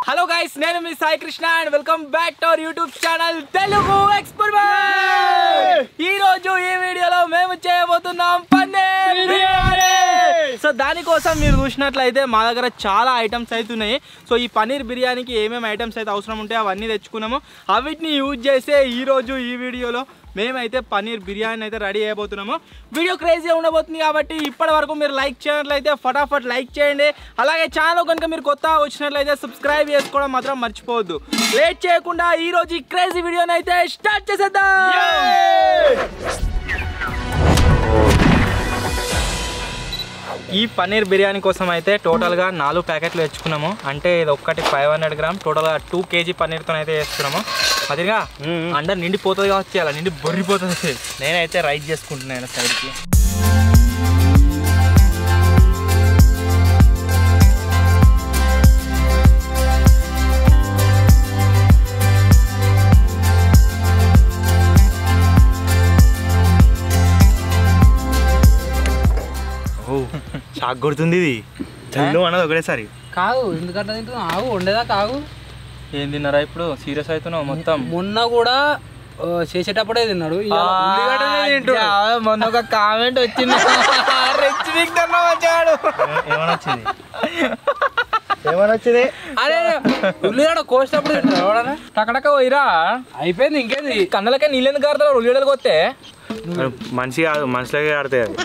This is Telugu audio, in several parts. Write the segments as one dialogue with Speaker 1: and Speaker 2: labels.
Speaker 1: హలో గైస్, నేను మీ Sai Krishna and welcome back to our YouTube channel Telugu experiment. ఈ రోజు ఈ వీడియోలో మేము చేయబోతున్నాం పన్నీర్ బిర్యానీ. సో దానికోసం మీరు చూసినట్లయితే మా దగ్గర చాలా ఐటమ్స్ అయితే ఉన్నాయి. సో ఈ పన్నీర్ బిర్యానీకి ఏమేమి ఐటమ్స్ అయితే అవసరం ఉంటాయో అవన్నీ తెచ్చుకున్నాము. అవిటిని యూజ్ చేసే ఈరోజు ఈ వీడియోలో మేమైతే పన్నీర్ బిర్యానీ అయితే రెడీ అయిపోతున్నాము. వీడియో క్రేజీగా ఉండబోతుంది కాబట్టి ఇప్పటి వరకు మీరు లైక్ చేయనట్లయితే ఫటాఫట్ లైక్ చేయండి. అలాగే ఛానల్ కనుక మీరు కొత్తగా వచ్చినట్లయితే సబ్స్క్రైబ్ చేసుకోవడం మాత్రం మర్చిపోవద్దు. లేట్ చేయకుండా ఈ రోజు ఈ క్రేజీ వీడియోని అయితే స్టార్ట్ చేసేద్దాం. ఈ పన్నీర్ బిర్యానీ కోసం అయితే టోటల్గా 4 ప్యాకెట్లు తెచ్చుకున్నాము. అంటే ఇది ఒక్కటి 500 గ్రామ్, టోటల్గా 2 kg పన్నీర్తో అయితే వేస్తున్నాము. అదిగా అండ నిండిపోతుంది కావచ్చు, అలా నిండి బొర్రిపోతుంది. నేనైతే రైస్ చేసుకుంటున్నాను సైడ్కి. షాక్ కొడుతుంది ఇది చల్లు అన్నది ఒకటేసారి.
Speaker 2: కాదు ఎందుకంటే తింటున్నా, ఆగు ఉండేదా కాగు.
Speaker 1: ఏం తిన్నారా ఇప్పుడు? సీరియస్ అవుతున్నావు మొత్తం.
Speaker 2: మొన్న కూడా చేసేటప్పుడే తిన్నాడు.
Speaker 1: మొన్న ఒక కామెంట్ వచ్చింది, ఏమనొచ్చింది?
Speaker 2: అరే ఉల్లిగడ్డ కోసినప్పుడు తింటాడు. టకటక పోయిరా అయిపోయింది. ఇంకేంది
Speaker 1: కన్నలకే నీళ్ళెందుకు ఆడతారు? ఉల్లిగడ్డలకు వస్తే
Speaker 3: మనిషి కాదు, మనుషులకే ఆడతాయి అది.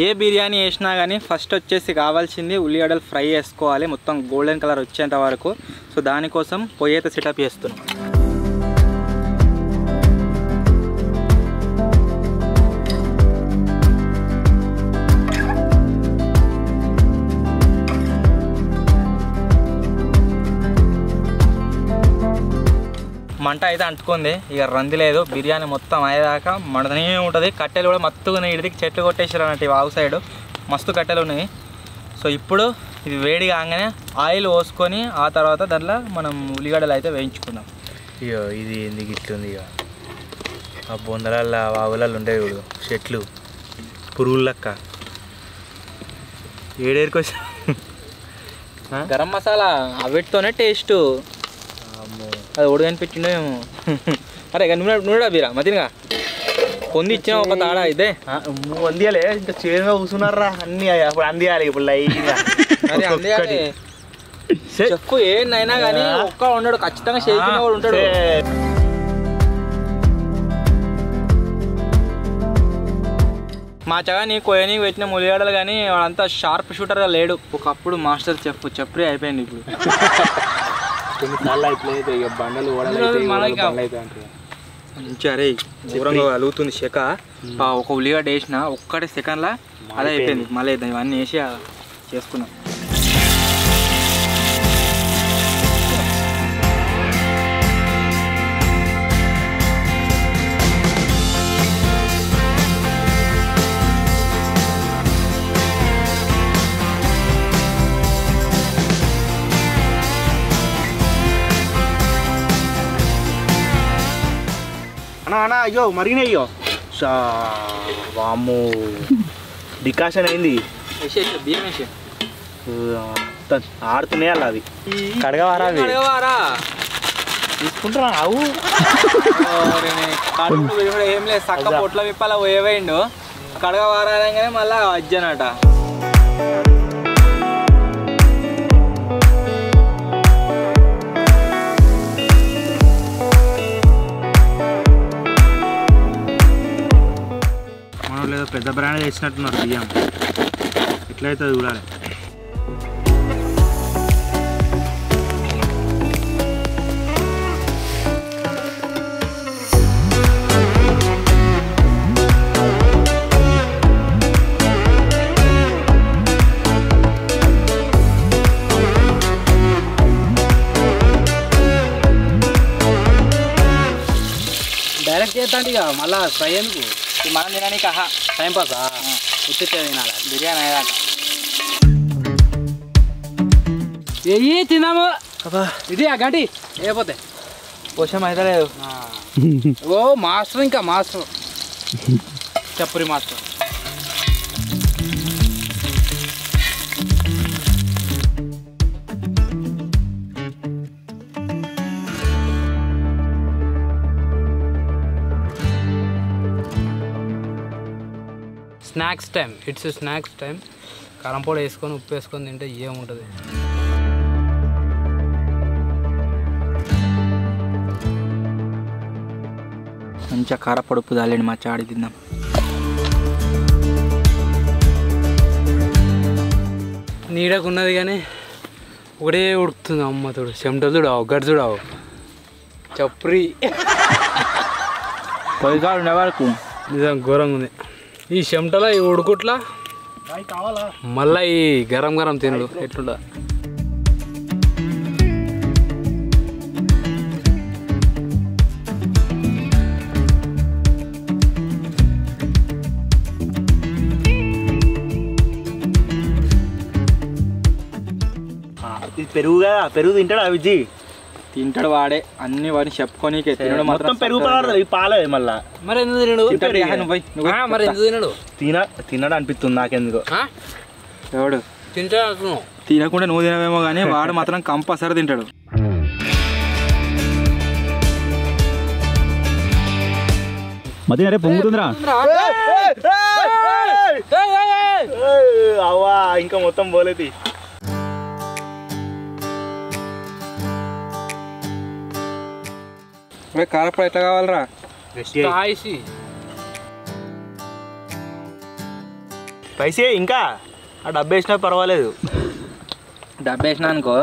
Speaker 1: ఏ బిర్యానీ వేసినా కానీ ఫస్ట్ వచ్చేసి కావాల్సింది ఉల్లిగడ్డలు ఫ్రై చేసుకోవాలి మొత్తం గోల్డెన్ కలర్ వచ్చేంత వరకు. సో దానికోసం పొయ్యి అయితే సెటప్ చేస్తున్నాం. మంట అయితే అంటుకుంది, ఇక రంది లేదు. బిర్యానీ మొత్తం అయ్యేదాకా మంటనే ఉంటుంది. కట్టెలు కూడా మత్తుగా ఉన్నాయి. ఇడికి చెట్లు కొట్టేసారు అన్నట్టు ఆవు సైడ్ మస్తు కట్టెలు ఉన్నాయి. సో ఇప్పుడు ఇది వేడి కాగానే ఆయిల్ పోసుకొని ఆ తర్వాత దాంట్లో మనం ఉల్లిగడ్డలు అయితే వేయించుకుందాం.
Speaker 3: ఇగో ఇది ఎందుకు ఇట్లుంది? ఇక ఆ బొందలల్లో ఆవులలో ఉంటాయి చూడు చెట్లు, పురుగులు లెక్క ఏడేరుకొచ్చా.
Speaker 1: గరం మసాలా అవిటితోనే టేస్ట్. అది ఓడి కనిపించిండో ఏమో. అరే ఇక నూనె బీరా మతినిగా పొంది ఇచ్చిన ఒక తాడా అయితే
Speaker 3: అందియాలి. ఇంత చేరుగా కూర్చున్నారా అన్ని అప్పుడు అందియాలి. ఇప్పుడు
Speaker 1: అందియాలి. చెప్పు ఏందైనా కానీ ఒక్క ఉన్నాడు ఖచ్చితంగా షేకిన వాడు ఉంటాడు. మా చగాని కొయ్యనికి పెట్టిన ఉల్లిగడ్డలు కానీ వాడంతా షార్ప్ షూటర్గా లేడు. ఒకప్పుడు మాస్టర్ చెప్పురే అయిపోయింది. ఇప్పుడు
Speaker 3: కొన్నిసార్లు అయిపోయింది ఇక బండలు
Speaker 1: మంచిగా అరే దూరంగా కలుగుతుంది చెక్క. ఒక ఉల్లిగడ్డ వేసిన ఒక్కటే సెకండ్లా అదే అయిపోయింది. మళ్ళీ ఇవన్నీ వేసి చేసుకున్నాం.
Speaker 3: అన్నా అయ్యో మరిగినాయ్యో వాము డికాషన్ అయింది.
Speaker 1: బియ్యం వేసి
Speaker 3: ఆడుతున్నాయి అలా అది
Speaker 1: కడగవారా
Speaker 3: తీసుకుంటున్నా. అవు
Speaker 1: ఏం లేదు, చక్క పొట్ల విప్పాల పోయేవేయండు. కడగవారాగానే మళ్ళా అజ్జనట.
Speaker 3: లేదో పెద్ద బ్రాండ్ తెచ్చినట్టున్నారు బియ్యం. ఎట్లయితే చూడాలి.
Speaker 2: డైరెక్ట్ చేస్తాండి ఇక మళ్ళీ ఫ్రై ఎందుకు
Speaker 1: మనం తినడానికి ఆహా టైం పాస్ ఉత్తి తినాలి బిర్యానీ అయ్యాక
Speaker 2: ఏ తిన్నాము ఇది ఆ గడ్డి లేకపోతే
Speaker 1: పోషం అయితే లేదు
Speaker 2: ఓ మాస్టర్ ఇంకా మాస్టర్ చప్పురి master snacks time it's snacks time కారం పొడి వేసుకొని ఉప్పు వేసుకొని తింటే ఏముంటుంది
Speaker 1: మంచిగా కారపడుపు దాలేండి మా చాడి తిందాం
Speaker 2: నీడకు ఉన్నది కానీ ఒకటే ఉడుకుతుంది అమ్మ తోడు చెమటలు చూడావు గడ్డి చూడావు చప్రి
Speaker 1: పొయ్యికాడు ఉండే వరకు
Speaker 2: నిజం ఘోరంగా ఉంది ఈ చెమటలో ఈ ఉడుకుట్లా మళ్ళీ ఈ గరం గరం తినడు ఎట్లుండ
Speaker 3: ఇది పెరుగు కదా పెరుగు తింటాడా విజ్జి
Speaker 1: తింటాడు వాడే అన్ని వాడిని చెప్పుకొని తినడు
Speaker 3: మొత్తం పెరుగు పదార్థం ఈ పాలే మళ్ళా
Speaker 2: మరి ఎందుకు తినడు మరి ఎందుకు తినడు
Speaker 3: తినడు అనిపిస్తుంది నాకెందుకు
Speaker 1: ఎవడు
Speaker 2: తింటా అంటున్నావు
Speaker 1: తినకుండా నువ్వు తినవేమో కానీ వాడు మాత్రం కంపల్సరీ తింటాడు
Speaker 4: మధ్య అరే పొంగుతుందిరా
Speaker 3: అవ్వా ఇంకా మొత్తం పోలేదు
Speaker 1: కారపొడి ఎట్లా కావాలరా
Speaker 2: స్పైసీ
Speaker 3: పైసే ఇంకా ఆ డబ్బు వేసినా పర్వాలేదు
Speaker 1: డబ్బు వేసినా అనుకో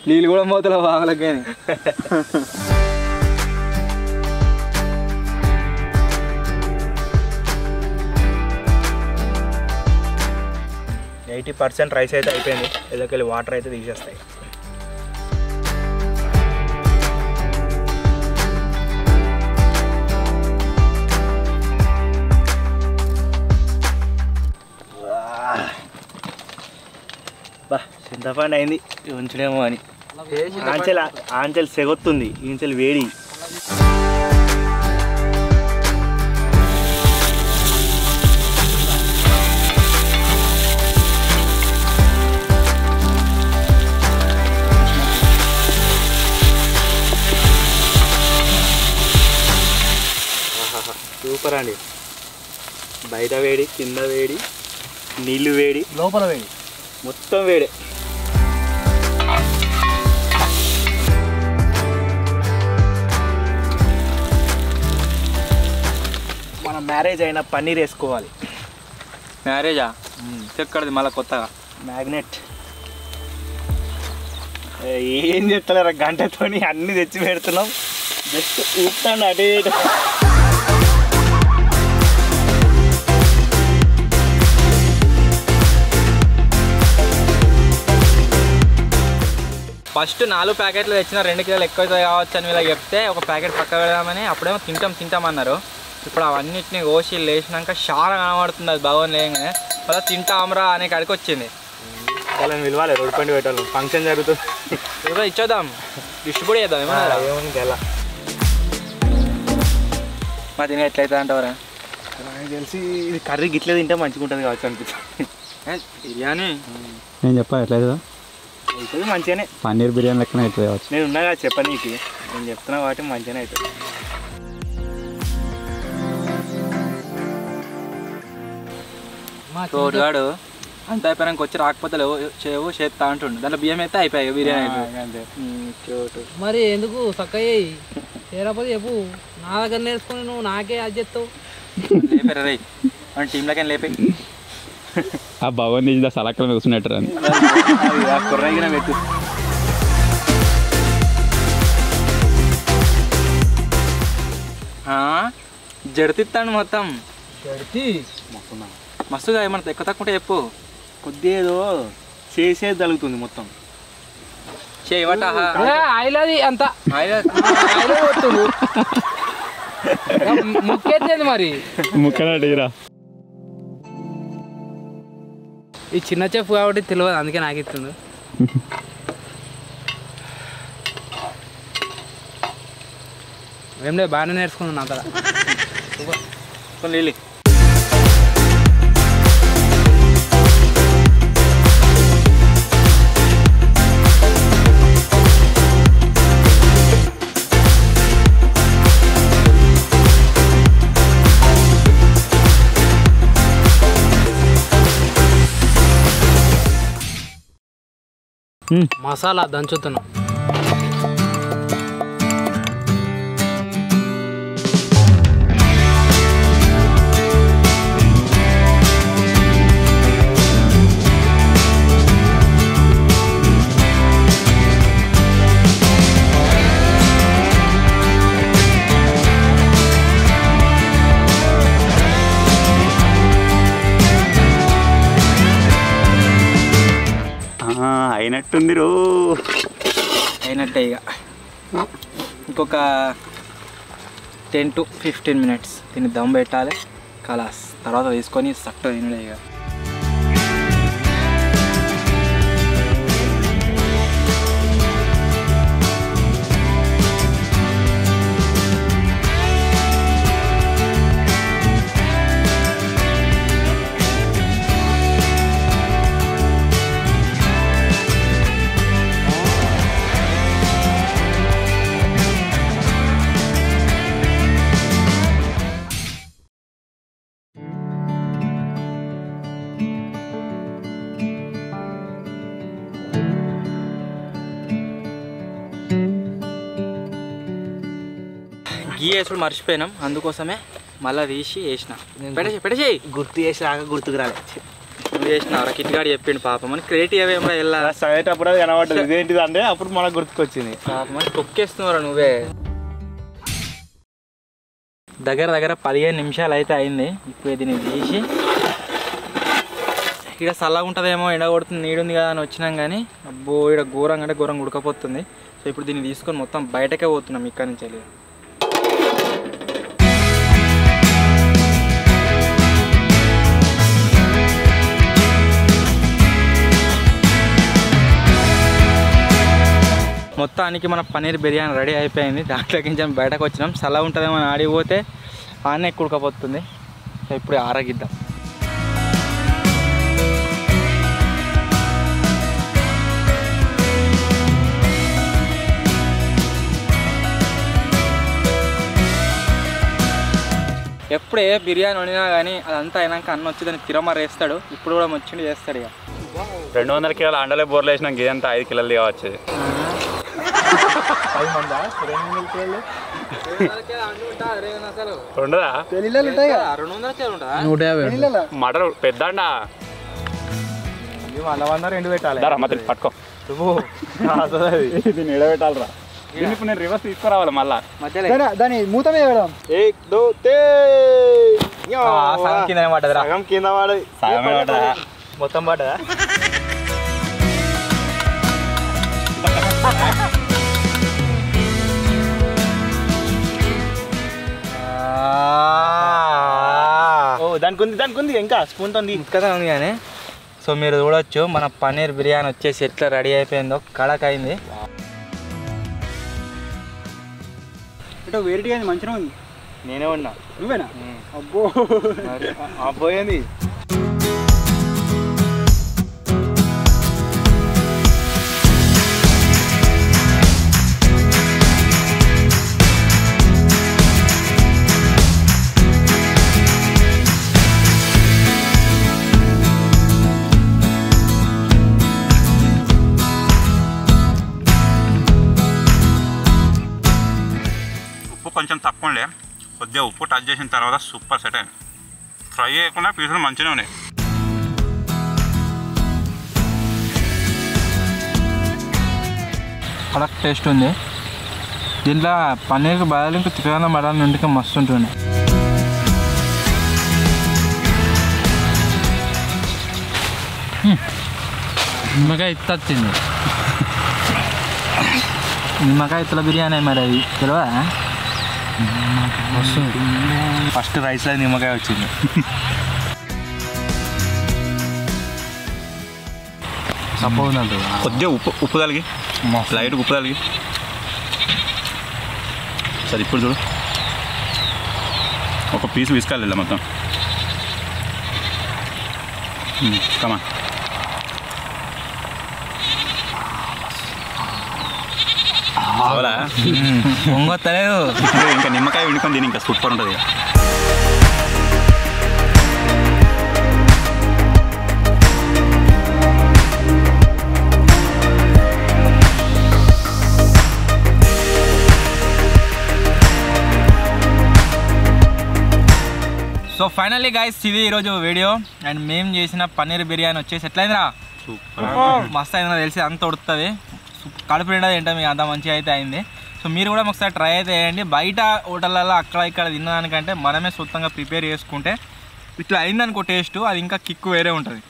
Speaker 1: నీళ్ళు కూడా మోతలో బాగలకి
Speaker 3: 80% రైస్ అయితే అయిపోయింది. ఇదకెళ్ళి వాటర్ అయితే తీసేస్తాయి. బా చింతపండు అయింది ఉంచడేమో అని ఆంచెల్ సెగొత్తుంది, ఈంచెల్ వేడి. సూపర్ అండి. బయట వేడి, కింద వేడి, నీళ్ళు వేడి,
Speaker 2: లోపల వేడి,
Speaker 3: మొత్తం వేడే. మన మ్యారేజ్ అయిన పన్నీర్ వేసుకోవాలి.
Speaker 1: మ్యారేజా ఎక్కడది మళ్ళీ కొత్తగా?
Speaker 3: మ్యాగ్నెట్. ఏం చెప్తలేరా, గంటతోని అన్నీ తెచ్చి పెడుతున్నాం. జస్ట్ ఊపుతాండి అటు ఇటు.
Speaker 1: ఫస్ట్ 4 ప్యాకెట్లు తెచ్చిన 2 కిలోలు ఎక్కువ కావచ్చు అని వీళ్ళకి చెప్తే ఒక ప్యాకెట్ పక్క పెడదామని అప్పుడేమో తింటామన్నారు. ఇప్పుడు అవన్నిటిని కోసి లేచినాక చాలా కనబడుతుంది అది భగవాన్ లేగానే. మళ్ళీ తింటామరా అనే కాడికి వచ్చింది.
Speaker 3: వాళ్ళని పిలవాలి, రోడ్డు పండి పెట్టాలి, ఫంక్షన్ జరుగుతుంది.
Speaker 1: ఇప్పుడు ఇచ్చేద్దాం, డిస్ట్రిబ్యూట్ చేద్దాం. ఏమన్నా
Speaker 3: ఏముంది ఎలా
Speaker 1: మా తినే ఎట్లయితే అంటావరా?
Speaker 3: నాకు తెలిసి ఇది కర్రీ గిట్లే తింటే మంచిగా ఉంటుంది కావచ్చు అనిపిస్తుంది.
Speaker 1: బిర్యానీ
Speaker 4: నేను చెప్పా ఎట్లయితుందా?
Speaker 3: అవుతుంది మంచిగానే.
Speaker 4: పన్నీర్ బిర్యానీ లెక్కనే అవుతుంది కావచ్చు.
Speaker 3: నేను ఉన్నా కదా చెప్పనీకి, నేను చెప్తున్నా కాబట్టి మంచిగానే అవుతుంది.
Speaker 1: తోడుగాడు అంత అయిపోయాక వచ్చి రాకపోతే చేవు చేస్తా అంటుండు. దాంట్లో బియ్యం అయితే అయిపోయాయి బిర్యానీ అయితే.
Speaker 2: మరి ఎందుకు చక్కయ్య చేరపోతే చెప్పు, నా దగ్గర నేర్చుకుని నువ్వు నాకే అది చెప్తావు.
Speaker 1: లేపారా రే మన టీంలోకి లేపే.
Speaker 4: ఆ భగవాన్ తీసి సలక్కలు కూర్చున్నట్టు అని
Speaker 3: కుర్రగిన పెట్టు.
Speaker 1: జడితిస్తాను మొత్తం
Speaker 2: జడితి
Speaker 1: మస్తుగా. ఏమన్నా ఎక్కువ తక్కువ చెప్పు.
Speaker 3: కొద్దిగా ఏదో చేసేది తగులుతుంది మొత్తం.
Speaker 1: చేయవట
Speaker 2: ఆయిల్ అది అంత ముక్కేది మరి
Speaker 4: ముక్కనరా
Speaker 2: ఈ చిన్న చెఫ్ కాబట్టి తెలియదు, అందుకే నాకు ఇస్తుంది. ఏం లేదు, బాగానే నేర్చుకున్నాను అక్కడ.
Speaker 3: లీలి
Speaker 2: మసాలా దంచుతున్నాం.
Speaker 4: అయినట్టుంది రో.
Speaker 1: అయినట్టే ఇక ఇంకొక 10 to 15 minutes దీన్ని దమ్ పెట్టాలి. కలాస్ తర్వాత తీసుకొని సట్టు తినలే ఇక. గీ వేసుడు మర్చిపోయినాం, అందుకోసమే మళ్ళీ తీసి వేసిన. పెట్టేసి
Speaker 3: గుర్తు చేసి రాక గుర్తుకు రాలేదు.
Speaker 1: నువ్వు వేసినావు కిట్గాడు చెప్పిండు పాపం అని. క్రియేటివ్ ఏమో వెళ్ళా
Speaker 3: చదివేటప్పుడు అది కనబడ్డది, ఇదేంటిది అంటే అప్పుడు మనకు గుర్తుకొచ్చింది.
Speaker 1: పాపం అని తొక్కేస్తున్నారా నువ్వే. దగ్గర 15 నిమిషాలు అయితే అయింది. ఇప్పుడు దీన్ని తీసి ఇక్కడ చల్లగా ఉంటుందేమో, ఎండ కొడుతుంది, నీడుంది కదా అని వచ్చినాం కానీ అబ్బో ఇక్కడ ఘోరంగా అంటే ఘోరంగా ఉడకపోతుంది. సో ఇప్పుడు దీన్ని తీసుకొని మొత్తం బయటకే పోతున్నాం ఇక్కడ నుంచి వెళ్ళి. మొత్తానికి మన పన్నీర్ బిర్యానీ రెడీ అయిపోయింది. దాంట్లోకి కొంచెం బయటకు వచ్చినాం. చల్లగా ఉంటుందేమో అని ఆడిపోతే ఆనే ఉడకపోతుంది. సో ఇప్పుడు ఆరగిద్దాం. ఎప్పుడు ఏ బిర్యానీ వండినా కానీ అదంతా అయినాక అన్న వచ్చి దాన్ని తిరమరేస్తాడు. ఇప్పుడు కూడా వచ్చిండి చేస్తాడు. ఇక
Speaker 4: 200 కిలోల అండలే బోర్లు వేసినాం, గేదంతా 5 కిలోలు కావచ్చు.
Speaker 3: 10 మందా 200 కిలోలు
Speaker 4: ఉండదా?
Speaker 2: 150
Speaker 4: మటన్ పెద్ద అండా
Speaker 3: 100 పెట్టాలి.
Speaker 4: మాత్రం పట్టుకో, దీన్ని ఎడబెట్టాలరా. ఇప్పుడు నేను రివర్స్ తీసుకురావాలి మళ్ళా.
Speaker 3: దాని మూత మీద వేయడం.
Speaker 1: సగం కింద పడ్డదిరా.
Speaker 3: సగం కింద పడది,
Speaker 4: సగమే పడ్డదా?
Speaker 3: మొత్తం పడ్డదా? దానికి ఉంది ఇంకా స్పూన్ తో
Speaker 1: కదా ఉంది కానీ. సో మీరు చూడొచ్చు మన పన్నీర్ బిర్యానీ వచ్చేసి ఎట్లా రెడీ అయిపోయిందో. కడక్ అయింది.
Speaker 3: ఇటు వేరేటి కానీ మంచిగా ఉంది. నేనే ఉన్నా. నువ్వేనా? అబ్బో అబ్బోయింది.
Speaker 4: కొంచెం తక్కువ ఉండే, కొద్దిగా ఉప్పు టచ్ చేసిన తర్వాత సూపర్ సెట్ అయింది. ఫ్రై చేయకుండా పీసులు మంచిగా ఉన్నాయి.
Speaker 1: కడక్ టేస్ట్ ఉంది. దీంట్లో పన్నీర్కి బదులు ఇంకా చికెన్ మటన్ వండితే మస్తు ఉంటుంది. నిమ్మకాయ ఇత్త వచ్చింది. నిమ్మకాయ ఇత్తల బిర్యానీ మరి అది తెలియదా?
Speaker 3: ఫస్ట్ రైస్లో నిమ్మకాయ వచ్చింది.
Speaker 4: కొద్దిగా ఉప్పు తలిగి లైట్ ఉప్పు తలిగి సరే. ఇప్పుడు చూడు ఒక పీస్ విసుకాలి మొత్తం. కమా
Speaker 3: పొంగొత్తలేదు.
Speaker 4: ఇంకా నిమ్మకాయ వండుకొని దీని ఇంకా సూపర్ ఉంటుంది.
Speaker 1: సో ఫైనల్లీ గైస్ ఇది ఈరోజు వీడియో. అండ్ మేము చేసిన పన్నీర్ బిర్యానీ వచ్చేసి ఎట్లయిందిరా? మస్తు అయిందో తెలిసి అంత ఉడుతుంది, కడుపు నిండా తింటాం మీకు, అంత మంచిగా అయితే అయింది. సో మీరు కూడా ఒకసారి ట్రై అయితే చేయండి. బయట హోటళ్ళల్లో అక్కడ ఇక్కడ తినడానికంటే మనమే సొంతంగా ప్రిపేర్ చేసుకుంటే ఇట్లా అయిందనుకో టేస్ట్, అది ఇంకా కిక్కు వేరే ఉంటుంది.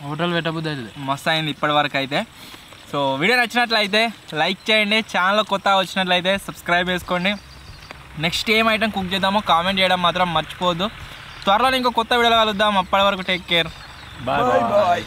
Speaker 2: హోటల్ పెట్టబుద్ది అవుతుంది.
Speaker 1: మస్తు అయింది ఇప్పటి వరకు అయితే. సో వీడియో నచ్చినట్లయితే లైక్ చేయండి, ఛానల్ కొత్త వచ్చినట్లయితే సబ్స్క్రైబ్ చేసుకోండి. నెక్స్ట్ ఏం ఐటమ్ కుక్ చేద్దామో కామెంట్ చేయడం మాత్రం మర్చిపోవద్దు. త్వరలో ఇంకో కొత్త వీడియోలో కలుద్దాం. అప్పటి వరకు టేక్ కేర్.
Speaker 3: బాయ్.